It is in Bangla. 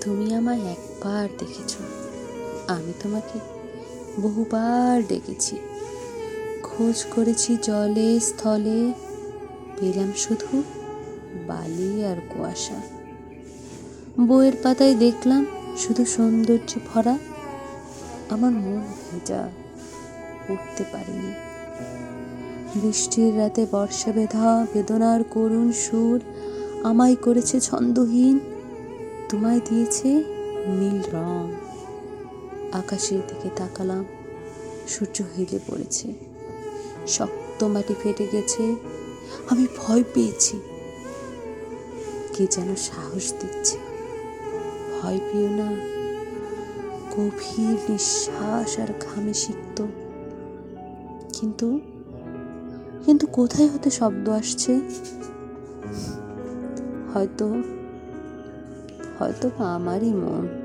তুমি আমায় একবার দেখেছ, আমি তোমাকে বহুবার ডেকেছি। খোঁজ করেছি জলে স্থলে, পেলাম শুধু বালি আর কুয়াশা। বইয়ের পাতায় দেখলাম শুধু সৌন্দর্যে ভরা, আমার মন ভেজা, উঠতে পারিনি। বৃষ্টির রাতে বর্ষা বেধা বেদনার করুণ সুর আমায় করেছে ছন্দহীন, তোমায় দিয়েছে নীল রং। আকাশের দিকে তাকালাম, সূর্য হেলে পড়েছে, শক্ত মাটি ফেটে গেছে। আমি ভয় পেয়েছি, কে যেন সাহস দিচ্ছে, ভয় পেও না। গভীর নিঃশ্বাস আর ঘামে সিক্ত। কিন্তু কিন্তু কোথায় হতে শব্দ আসছে? হয়তো হয়তো আমারই মন।